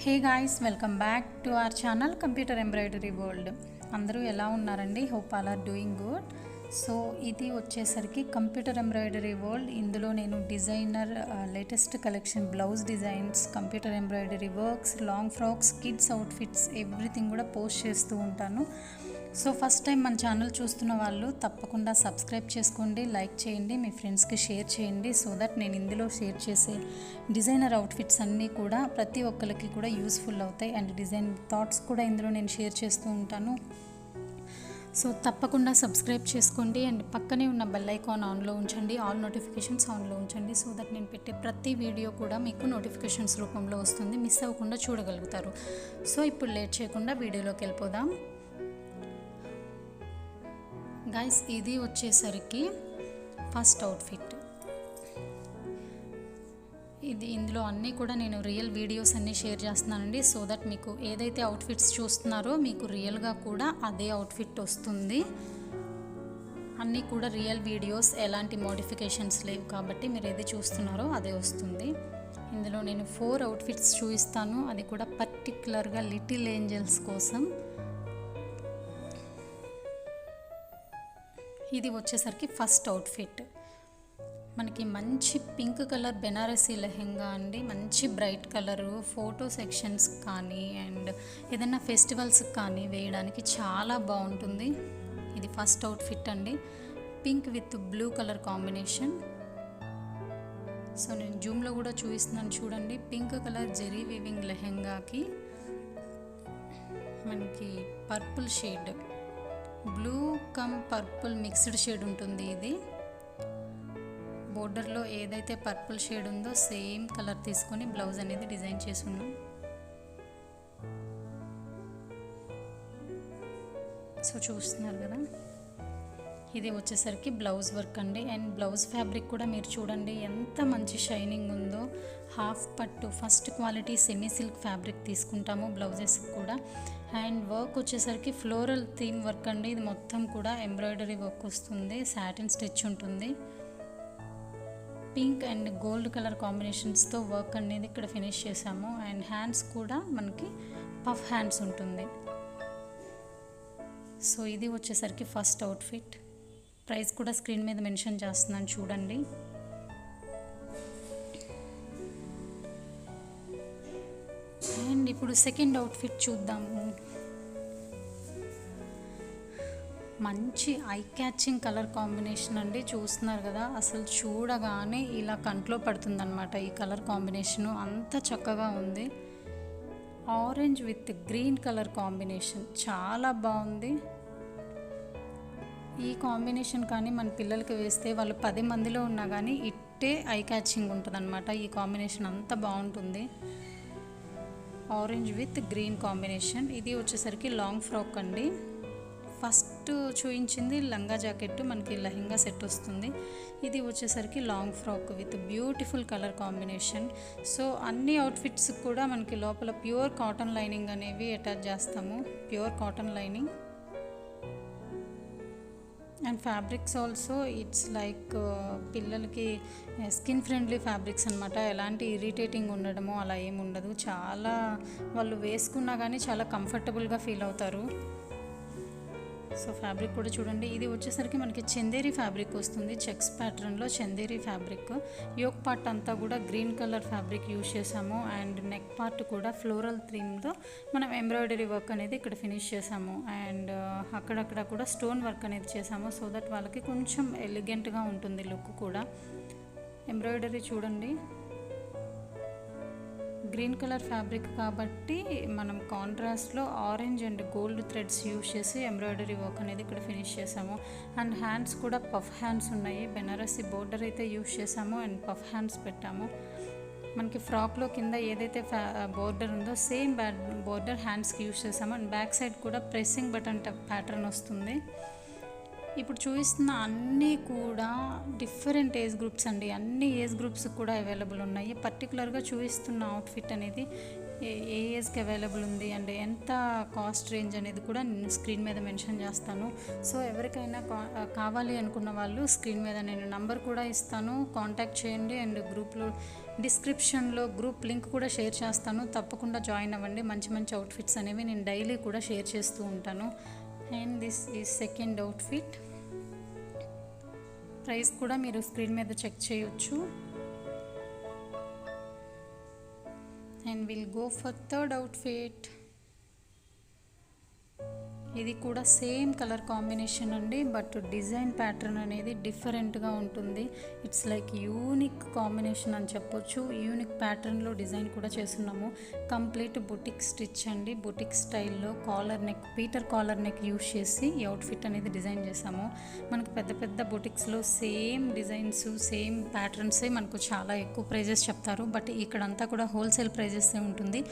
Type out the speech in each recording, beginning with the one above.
Hey guys, welcome back to our channel computer embroidery world. అందరూ ఎలా ఉన్నారండి? Hope all are doing good. So ఇది వచ్చేసరికి computer embroidery world. ఇందులో నేను designer latest collection blouse designs, computer embroidery works, long frocks, kids outfits everything కూడా post చేస్తూ ఉంటాను. సో ఫస్ట్ టైం మన ఛానల్ చూస్తున్న వాళ్ళు తప్పకుండా సబ్స్క్రైబ్ చేసుకోండి, లైక్ చేయండి, మీ ఫ్రెండ్స్కి షేర్ చేయండి. సో దట్ నేను ఇందులో షేర్ చేసే డిజైనర్ అవుట్ఫిట్స్ అన్నీ కూడా ప్రతి ఒక్కరికి కూడా యూస్ఫుల్ అవుతాయి. అండ్ డిజైన్ థాట్స్ కూడా ఇందులో నేను షేర్ చేస్తూ ఉంటాను. సో తప్పకుండా సబ్స్క్రైబ్ చేసుకోండి అండ్ పక్కనే ఉన్న బెల్ ఐకాన్ ఆన్లో ఉంచండి, ఆల్ నోటిఫికేషన్స్ ఆన్లో ఉంచండి. సో దట్ నేను పెట్టే ప్రతి వీడియో కూడా మీకు నోటిఫికేషన్స్ రూపంలో వస్తుంది, మిస్ అవ్వకుండా చూడగలుగుతారు. సో ఇప్పుడు లేట్ చేయకుండా వీడియోలోకి వెళ్ళిపోదాం. గైస్, ఇది వచ్చేసరికి ఫస్ట్ అవుట్ఫిట్. ఇందులో అన్నీ కూడా నేను రియల్ వీడియోస్ అన్నీ షేర్ చేస్తున్నానండి. సో దట్ మీకు ఏదైతే అవుట్ఫిట్స్ చూస్తున్నారో మీకు రియల్గా కూడా అదే అవుట్ఫిట్ వస్తుంది. అన్నీ కూడా రియల్ వీడియోస్, ఎలాంటి మోడిఫికేషన్స్ లేవు కాబట్టి మీరు ఏది చూస్తున్నారో అదే వస్తుంది. ఇందులో నేను 4 అవుట్ఫిట్స్ చూపిస్తాను, అది కూడా పర్టికులర్గా లిటిల్ ఏంజల్స్ కోసం. ఇది వచ్చేసరికి ఫస్ట్ అవుట్ఫిట్. మనకి మంచి పింక్ కలర్ బెనారసీ లెహెంగా అండి, మంచి బ్రైట్ కలరు, ఫోటో సెక్షన్స్ కానీ అండ్ ఏదైనా ఫెస్టివల్స్కి కానీ వేయడానికి చాలా బాగుంటుంది. ఇది ఫస్ట్ అవుట్ఫిట్ అండి, pink with blue colour combination. So నేను జూమ్లో కూడా చూపిస్తున్నాను చూడండి. పింక్ కలర్ జెరీ వీవింగ్ లెహెంగాకి మనకి purple shade, blue come purple mixed shade ఉంటుంది. ఇది బోర్డర్లో ఏదైతే పర్పుల్ షేడ్ ఉందో సేమ్ కలర్ తీసుకొని బ్లౌజ్ అనేది డిజైన్ చేసి ఉన్నాం. సో చూస్తున్నారు కదా, ఇది వచ్చేసరికి బ్లౌజ్ వర్క్ అండి. అండ్ బ్లౌజ్ ఫ్యాబ్రిక్ కూడా మీరు చూడండి ఎంత మంచి షైనింగ్ ఉందో. హాఫ్ పట్టు first quality semi silk fabric తీసుకుంటాము బ్లౌజెస్కి కూడా. అండ్ వర్క్ వచ్చేసరికి ఫ్లోరల్ థీమ్ వర్క్ అండి. ఇది మొత్తం కూడా ఎంబ్రాయిడరీ వర్క్ వస్తుంది, సాటిన్ స్టిచ్ ఉంటుంది. పింక్ అండ్ గోల్డ్ కలర్ కాంబినేషన్స్తో వర్క్ అనేది ఇక్కడ ఫినిష్ చేసాము. అండ్ హ్యాండ్స్ కూడా మనకి పఫ్ హ్యాండ్స్ ఉంటుంది. సో ఇది వచ్చేసరికి ఫస్ట్ అవుట్ఫిట్. ప్రైస్ కూడా స్క్రీన్ మీద మెన్షన్ చేస్తున్నాను చూడండి. అండ్ ఇప్పుడు సెకండ్ అవుట్ఫిట్ చూద్దాము. మంచి ఐ క్యాచింగ్ కలర్ కాంబినేషన్ అండి, చూస్తున్నారు కదా. అసలు చూడగానే ఇలా కంట్లో పడుతుందన్నమాట ఈ కలర్ కాంబినేషను, అంత చక్కగా ఉంది. Orange with green colour combination చాలా బాగుంది. ఈ కాంబినేషన్ కానీ మన పిల్లలకి వేస్తే వాళ్ళు 10 మందిలో ఉన్నా కానీ ఇట్టే ఐ క్యాచింగ్ ఉంటుంది అనమాట. ఈ కాంబినేషన్ అంత బాగుంటుంది. Orange with green combination. ఇది వచ్చేసరికి లాంగ్ ఫ్రాక్ అండి. ఫస్ట్ చూపించింది లంగా జాకెట్, మనకి లెహంగా సెట్ వస్తుంది. ఇది వచ్చేసరికి long frock with beautiful colour combination. So అన్ని అవుట్ఫిట్స్ కూడా మనకి లోపల ప్యూర్ కాటన్ లైనింగ్ అనేవి అటాచ్ చేస్తాము, pure cotton lining. And fabrics also it's like పిల్లలకి స్కిన్ ఫ్రెండ్లీ ఫ్యాబ్రిక్స్ అనమాట. ఎలాంటి ఇరిటేటింగ్ ఉండడమో అలా ఏమి ఉండదు. చాలా వాళ్ళు వేసుకున్నా కానీ చాలా కంఫర్టబుల్గా ఫీల్ అవుతారు. సో ఫ్యాబ్రిక్ కూడా చూడండి. ఇది వచ్చేసరికి మనకి చందేరి ఫ్యాబ్రిక్ వస్తుంది, చెక్స్ ప్యాటర్న్లో చందేరి ఫ్యాబ్రిక్. యోక్ పార్ట్ అంతా కూడా గ్రీన్ కలర్ ఫ్యాబ్రిక్ యూజ్ చేసాము. అండ్ నెక్ పార్ట్ కూడా ఫ్లోరల్ థీమ్తో మనం ఎంబ్రాయిడరీ వర్క్ అనేది ఇక్కడ ఫినిష్ చేసాము. అండ్ అక్కడక్కడ కూడా స్టోన్ వర్క్ అనేది చేసాము. సో దట్ వాళ్ళకి కొంచెం ఎలిగెంట్గా ఉంటుంది లుక్ కూడా. ఎంబ్రాయిడరీ చూడండి, గ్రీన్ కలర్ ఫ్యాబ్రిక్ కాబట్టి మనం కాంట్రాస్ట్లో orange and gold threads use చేసి ఎంబ్రాయిడరీ వర్క్ అనేది ఇక్కడ ఫినిష్ చేసాము. అండ్ హ్యాండ్స్ కూడా పఫ్ హ్యాండ్స్ ఉన్నాయి. బెనారసీ బోర్డర్ అయితే యూజ్ చేసాము అండ్ పఫ్ హ్యాండ్స్ పెట్టాము. మనకి ఫ్రాక్లో కింద ఏదైతే బోర్డర్ ఉందో సేమ్ బోర్డర్ హ్యాండ్స్కి యూజ్ చేసాము. అండ్ బ్యాక్ సైడ్ కూడా ప్రెస్సింగ్ బటన్ ప్యాటర్న్ వస్తుంది. ఇప్పుడు చూపిస్తున్న అన్నీ కూడా డిఫరెంట్ ఏజ్ గ్రూప్స్ అండి, అన్ని ఏజ్ గ్రూప్స్ కూడా అవైలబుల్ ఉన్నాయి. పర్టికులర్గా చూపిస్తున్న అవుట్ఫిట్ అనేది ఏ ఏజ్కి అవైలబుల్ ఉంది అండ్ ఎంత కాస్ట్ రేంజ్ అనేది కూడా నేను స్క్రీన్ మీద మెన్షన్ చేస్తాను. సో ఎవరికైనా కావాలి అనుకున్న వాళ్ళు స్క్రీన్ మీద నేను నంబర్ కూడా ఇస్తాను, కాంటాక్ట్ చేయండి. అండ్ గ్రూప్లో డిస్క్రిప్షన్లో గ్రూప్ లింక్ కూడా షేర్ చేస్తాను, తప్పకుండా జాయిన్ అవ్వండి. మంచి మంచి అవుట్ఫిట్స్ అనేవి నేను డైలీ కూడా షేర్ చేస్తూ ఉంటాను. And this is second outfit. Price కూడా మీరు స్క్రీన్ మీద చెక్ చేయొచ్చు. And will go for third outfit. ఇది కూడా సేమ్ కలర్ కాంబినేషన్ అండి, బట్ డిజైన్ ప్యాటర్న్ అనేది డిఫరెంట్గా ఉంటుంది. ఇట్స్ లైక్ యూనిక్ కాంబినేషన్ అని చెప్పొచ్చు. యూనిక్ ప్యాటర్న్లో డిజైన్ కూడా చేస్తున్నాము. కంప్లీట్ బుటిక్ స్టిచ్ అండి, బుటిక్ స్టైల్లో collar neck, Peter collar neck use చేసి ఈ అవుట్ఫిట్ అనేది డిజైన్ చేసాము. మనకు పెద్ద పెద్ద బుటిక్స్లో సేమ్ డిజైన్స్, సేమ్ ప్యాటర్న్సే మనకు చాలా ఎక్కువ ప్రైజెస్ చెప్తారు, బట్ ఇక్కడంతా కూడా హోల్సేల్ ప్రైజెసే ఉంటుంది.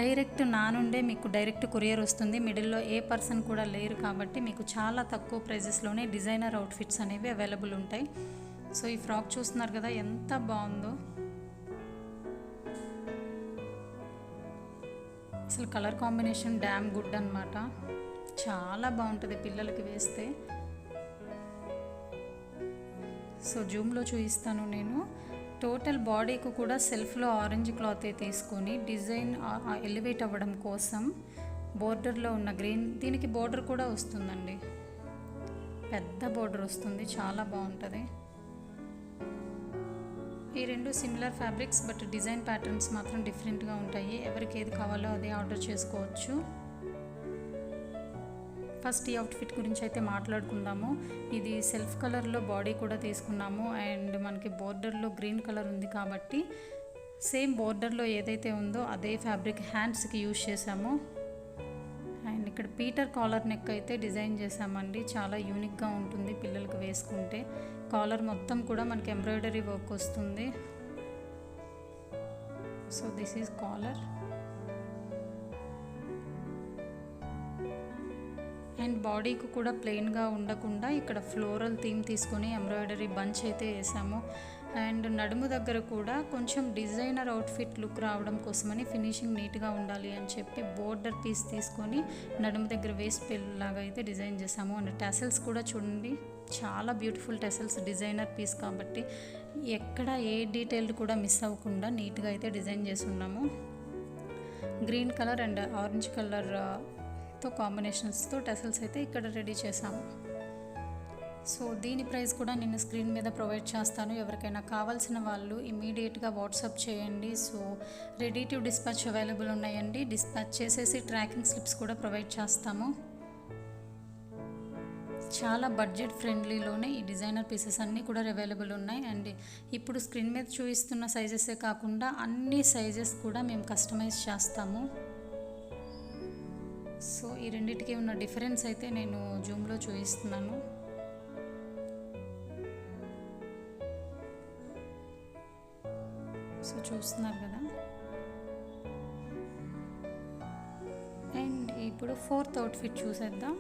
డైరెక్ట్ నా నుండే మీకు డైరెక్ట్ కొరియర్ వస్తుంది. మిడిల్లో ఏ పర్సన్ కూడా లేరు కాబట్టి మీకు చాలా తక్కువ ప్రైజెస్లోనే డిజైనర్ అవుట్ఫిట్స్ అనేవి అవైలబుల్ ఉంటాయి. సో ఈ ఫ్రాక్ చూస్తున్నారు కదా ఎంత బాగుందో. అసలు కలర్ కాంబినేషన్ డ్యామ్ గుడ్ అన్నమాట. చాలా బాగుంటుంది పిల్లలకి వేస్తే. సో జూమ్లో చూపిస్తాను నేను. టోటల్ బాడీకి కూడా సెల్ఫ్లో ఆరెంజ్ క్లాత్ తీసుకొని డిజైన్ ఎలివేట్ అవ్వడం కోసం బోర్డర్లో ఉన్న గ్రీన్, దీనికి బోర్డర్ కూడా వస్తుందండి, పెద్ద బోర్డర్ వస్తుంది, చాలా బాగుంటుంది. ఈ రెండు similar fabrics, but design patterns మాత్రం డిఫరెంట్గా ఉంటాయి. ఎవరికి ఏది కావాలో అదే ఆర్డర్ చేసుకోవచ్చు. ఫస్ట్ ఈ అవుట్ఫిట్ గురించి అయితే మాట్లాడుకుందాము. ఇది సెల్ఫ్ కలర్లో బాడీ కూడా తీసుకున్నాము, అండ్ మనకి బోర్డర్లో గ్రీన్ కలర్ ఉంది కాబట్టి సేమ్ బోర్డర్లో ఏదైతే ఉందో అదే ఫ్యాబ్రిక్ హ్యాండ్స్కి యూజ్ చేసాము. అండ్ ఇక్కడ పీటర్ కాలర్ నెక్ అయితే డిజైన్ చేసామండి, చాలా యూనిక్గా ఉంటుంది పిల్లలకి వేసుకుంటే. కాలర్ మొత్తం కూడా మనకి ఎంబ్రాయిడరీ వర్క్ వస్తుంది. So this is collar. And బాడీకి కూడా ప్లెయిన్గా ఉండకుండా ఇక్కడ ఫ్లోరల్ థీమ్ తీసుకొని ఎంబ్రాయిడరీ బంచ్ అయితే వేసాము. అండ్ నడుము దగ్గర కూడా కొంచెం డిజైనర్ అవుట్ఫిట్ లుక్ రావడం కోసమని ఫినిషింగ్ నీట్గా ఉండాలి అని చెప్పి బోర్డర్ పీస్ తీసుకొని నడుము దగ్గర వేస్ట్ లాగా అయితే డిజైన్ చేసాము. అండ్ టెసల్స్ కూడా చూడండి, చాలా బ్యూటిఫుల్ టెసల్స్, డిజైనర్ పీస్ కాబట్టి ఎక్కడ ఏ డీటెయిల్ కూడా మిస్ అవ్వకుండా నీట్గా అయితే డిజైన్ చేసి ఉన్నాము. గ్రీన్ కలర్ అండ్ ఆరెంజ్ కలర్తో కాంబినేషన్స్తో టెసల్స్ అయితే ఇక్కడ రెడీ చేసాము. సో దీని ప్రైస్ కూడా నేను స్క్రీన్ మీద ప్రొవైడ్ చేస్తాను. ఎవరికైనా కావాల్సిన వాళ్ళు ఇమీడియట్గా వాట్సాప్ చేయండి. So ready to dispatch available ఉన్నాయండి. డిస్పాచ్ చేసేసి ట్రాకింగ్ స్లిప్స్ కూడా ప్రొవైడ్ చేస్తాము. చాలా బడ్జెట్ ఫ్రెండ్లీలోనే ఈ డిజైనర్ పీసెస్ అన్నీ కూడా అవైలబుల్ ఉన్నాయి. అండ్ ఇప్పుడు స్క్రీన్ మీద చూపిస్తున్న సైజెసే కాకుండా అన్ని సైజెస్ కూడా మేము కస్టమైజ్ చేస్తాము. సో ఈ రెండింటికి ఉన్న డిఫరెన్స్ అయితే నేను జూమ్లో చూపిస్తున్నాను. సో చూస్తున్నారు కదా. అండ్ ఇప్పుడు ఫోర్త్ అవుట్ఫిట్ చూసేద్దాం.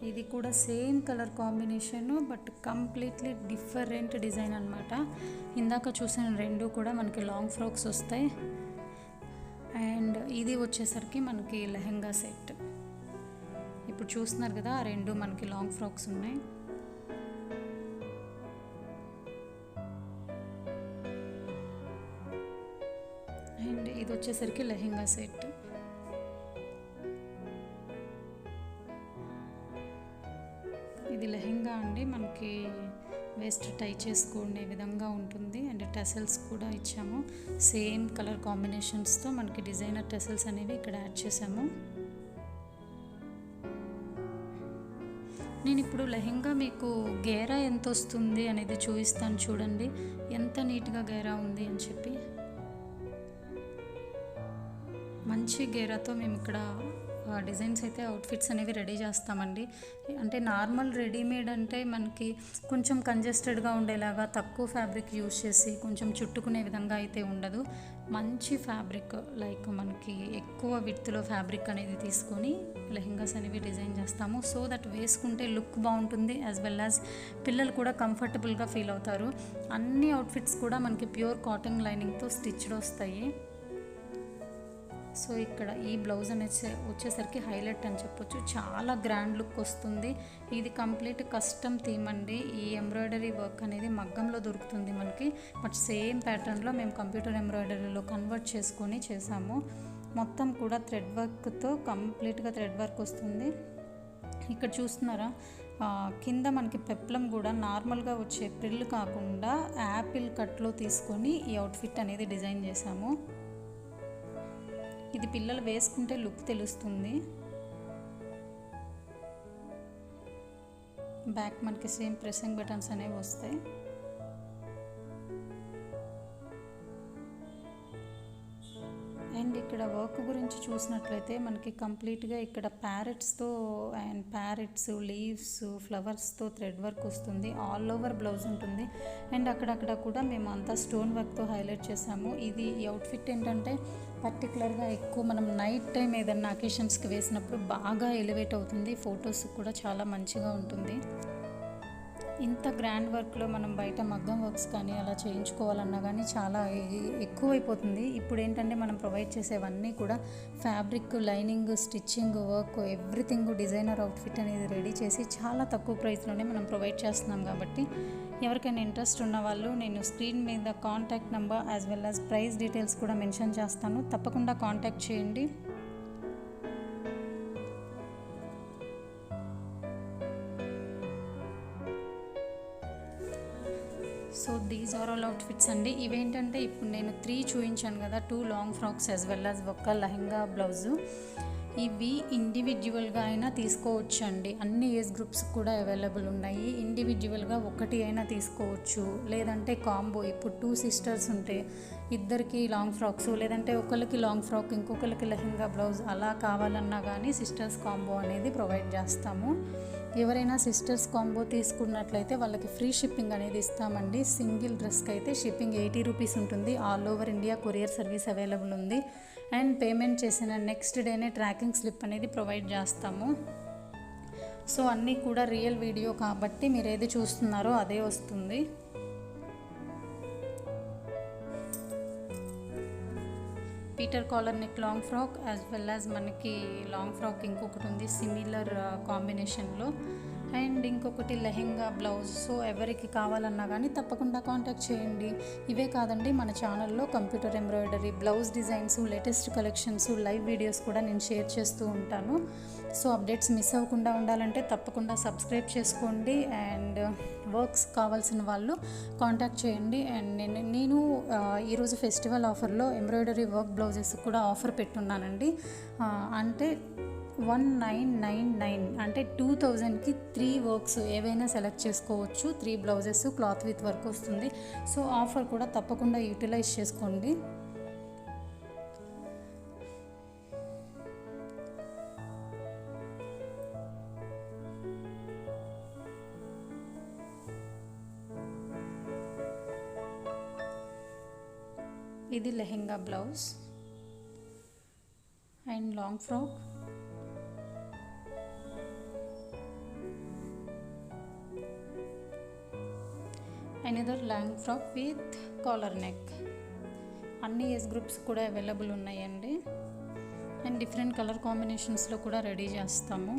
ఇది కూడా same colour combination, but completely different design అనమాట. ఇందాక చూసిన రెండు కూడా మనకి లాంగ్ ఫ్రాక్స్ వస్తాయి. అండ్ ఇది వచ్చేసరికి మనకి లెహంగా సెట్. ఇప్పుడు చూస్తున్నారు కదా, ఆ రెండు మనకి లాంగ్ ఫ్రాక్స్ ఉన్నాయి. అండ్ ఇది వచ్చేసరికి లెహంగా సెట్. ఇది లెహంగా అండి, మనకి వేస్ట్ టై చేసుకునే విధంగా ఉంటుంది. అండ్ టెసల్స్ కూడా ఇచ్చాము, సేమ్ కలర్ కాంబినేషన్స్తో మనకి డిజైనర్ టెసల్స్ అనేవి ఇక్కడ యాడ్ చేసాము. నేను ఇప్పుడు లెహంగా మీకు గేరా ఎంత వస్తుంది అనేది చూపిస్తాను చూడండి, ఎంత నీట్గా గేరా ఉంది అని చెప్పి. మంచి గేరాతో మేము ఇక్కడ డిజైన్స్ అయితే అవుట్ఫిట్స్ అనేవి రెడీ చేస్తామండి. అంటే నార్మల్ రెడీమేడ్ అంటే మనకి కొంచెం కంజెస్టెడ్గా ఉండేలాగా తక్కువ ఫ్యాబ్రిక్ యూజ్ చేసి కొంచెం చుట్టుకునే విధంగా అయితే ఉండదు. మంచి ఫ్యాబ్రిక్, లైక్ మనకి ఎక్కువ విడ్త్లో ఫ్యాబ్రిక్ అనేది తీసుకొని లెహంగాస్ అనేవి డిజైన్ చేస్తాము. సో దట్ వేసుకుంటే లుక్ బాగుంటుంది, యాజ్ వెల్ యాజ్ పిల్లలు కూడా కంఫర్టబుల్గా ఫీల్ అవుతారు. అన్ని అవుట్ఫిట్స్ కూడా మనకి ప్యూర్ కాటన్ లైనింగ్తో స్టిచ్డ్ వస్తాయి. సో ఇక్కడ ఈ బ్లౌజ్ అనేది వచ్చేసరికి హైలైట్ అని చెప్పొచ్చు, చాలా గ్రాండ్ లుక్ వస్తుంది. ఇది కంప్లీట్ కస్టమ్ థీమ్ అండి. ఈ ఎంబ్రాయిడరీ వర్క్ అనేది మగ్గంలో దొరుకుతుంది మనకి, బట్ సేమ్ ప్యాటర్న్లో మేము కంప్యూటర్ ఎంబ్రాయిడరీలో కన్వర్ట్ చేసుకొని చేసాము. మొత్తం కూడా థ్రెడ్ వర్క్తో కంప్లీట్గా థ్రెడ్ వర్క్ వస్తుంది. ఇక్కడ చూస్తున్నారా, కింద మనకి పెప్లం కూడా నార్మల్గా వచ్చే ప్రిల్ కాకుండా యాపిల్ కట్లో తీసుకొని ఈ అవుట్ఫిట్ అనేది డిజైన్ చేసాము. ఇది పిల్లలు వేసుకుంటే లుక్ తెలుస్తుంది. బ్యాక్ మనకి సేమ్ ప్రెసింగ్ బటన్స్ అనేవి వస్తాయి. అండ్ ఇక్కడ వర్క్ గురించి చూసినట్లయితే మనకి కంప్లీట్గా ఇక్కడ ప్యారెట్స్తో అండ్ ప్యారెట్స్, లీవ్స్, ఫ్లవర్స్తో థ్రెడ్ వర్క్ వస్తుంది. ఆల్ ఓవర్ బ్లౌజ్ ఉంటుంది. అండ్ అక్కడక్కడ కూడా మేము అంతా స్టోన్ వర్క్తో హైలైట్ చేసాము. ఇది ఈ అవుట్ఫిట్ ఏంటంటే పర్టికులర్గా ఎక్కువ మనం నైట్ టైం ఏదైనా అకేషన్స్కి వేసినప్పుడు బాగా ఎలివేట్ అవుతుంది. ఫొటోస్ కూడా చాలా మంచిగా ఉంటుంది. ఇంత గ్రాండ్ వర్క్లో మనం బయట మగ్గం వర్క్స్ కానీ అలా చేయించుకోవాలన్నా కానీ చాలా ఎక్కువైపోతుంది. ఇప్పుడు ఏంటంటే మనం ప్రొవైడ్ చేసేవన్నీ కూడా fabric, lining, stitching work, everything designer outfit అనేది రెడీ చేసి చాలా తక్కువ ప్రైస్లోనే మనం ప్రొవైడ్ చేస్తున్నాం. కాబట్టి ఎవరికైనా ఇంట్రెస్ట్ ఉన్న వాళ్ళు నేను స్క్రీన్ మీద contact number as well as price details కూడా మెన్షన్ చేస్తాను. తప్పకుండా కాంటాక్ట్ చేయండి. So these are all outfits అండి. ఇవేంటంటే ఇప్పుడు నేను 3 చూపించాను కదా, 2 long frocks as well as ఒక లెహంగా బ్లౌజు. ఇవి ఇండివిజువల్గా అయినా తీసుకోవచ్చు అండి. అన్ని ఏజ్ గ్రూప్స్ కూడా అవైలబుల్ ఉన్నాయి. ఇండివిజువల్గా ఒకటి అయినా తీసుకోవచ్చు, లేదంటే కాంబో. ఇప్పుడు 2 సిస్టర్స్ ఉంటే ఇద్దరికి లాంగ్ ఫ్రాక్స్, లేదంటే ఒకరికి లాంగ్ ఫ్రాక్ ఇంకొకరికి లెహంగా బ్లౌజ్ అలా కావాలన్నా కానీ సిస్టర్స్ కాంబో అనేది ప్రొవైడ్ చేస్తాము. ఎవరైనా సిస్టర్స్ కాంబో తీసుకున్నట్లయితే వాళ్ళకి ఫ్రీ షిప్పింగ్ అనేది ఇస్తామండి. సింగిల్ డ్రెస్కి అయితే షిప్పింగ్ 80 రూపీస్ ఉంటుంది. All over India courier service available ఉంది. అండ్ పేమెంట్ చేసిన నెక్స్ట్ డేనే ట్రాకింగ్ స్లిప్ అనేది ప్రొవైడ్ చేస్తాము. సో అన్నీ కూడా రియల్ వీడియో కాబట్టి మీరు ఏది చూస్తున్నారో అదే వస్తుంది. Peter collar neck long frock as well as మనకి లాంగ్ ఫ్రాక్ ఇంకొకటి ఉంది సిమిలర్ కాంబినేషన్లో, అండ్ ఇంకొకటి లెహెంగా బ్లౌజ్. సో ఎవరికి కావాలన్నా కానీ తప్పకుండా కాంటాక్ట్ చేయండి. ఇవే కాదండి, మన ఛానల్లో computer embroidery, blouse designs, latest collections, live videos కూడా నేను షేర్ చేస్తూ ఉంటాను. సో అప్డేట్స్ మిస్ అవ్వకుండా ఉండాలంటే తప్పకుండా సబ్స్క్రైబ్ చేసుకోండి. అండ్ వర్క్స్ కావాల్సిన వాళ్ళు కాంటాక్ట్ చేయండి. అండ్ నేను ఈరోజు ఫెస్టివల్ ఆఫర్లో ఎంబ్రాయిడరీ వర్క్ బ్లౌజెస్ కూడా ఆఫర్ పెట్టున్నానండి. అంటే 1999 అంటే 2000కి 3 వర్క్స్ ఏవైనా సెలెక్ట్ చేసుకోవచ్చు. 3 బ్లౌజెస్ క్లాత్ విత్ వర్క్ వస్తుంది. సో ఆఫర్ కూడా తప్పకుండా యూటిలైజ్ చేసుకోండి. ఇది lehenga blouse and long frock. Another long frock with collar neck. అన్ని ఏజ్ గ్రూప్స్ కూడా అవైలబుల్ ఉన్నాయండి. అండ్ డిఫరెంట్ కలర్ కాంబినేషన్స్లో కూడా రెడీ చేస్తాము.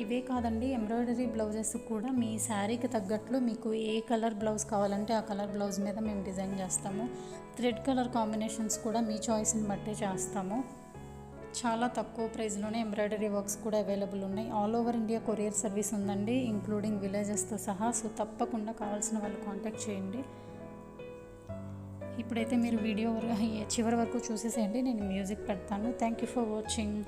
ఇవే కాదండి, ఎంబ్రాయిడరీ బ్లౌజెస్ కూడా మీ శారీకి తగ్గట్లు మీకు ఏ కలర్ బ్లౌజ్ కావాలంటే ఆ కలర్ బ్లౌజ్ మీద మేము డిజైన్ చేస్తాము. థ్రెడ్ కలర్ కాంబినేషన్స్ కూడా మీ చాయిస్ని బట్టే చేస్తాము. చాలా తక్కువ ప్రైస్లోనే ఎంబ్రాయిడరీ వర్క్స్ కూడా అవైలబుల్ ఉన్నాయి. All over India courier service ఉందండి, ఇంక్లూడింగ్ విలేజెస్తో సహా. సో తప్పకుండా కావాల్సిన వాళ్ళు కాంటాక్ట్ చేయండి. ఇప్పుడైతే మీరు వీడియో చివరి వరకు చూసేసేయండి, నేను మ్యూజిక్ పెడతాను. Thank you for watching.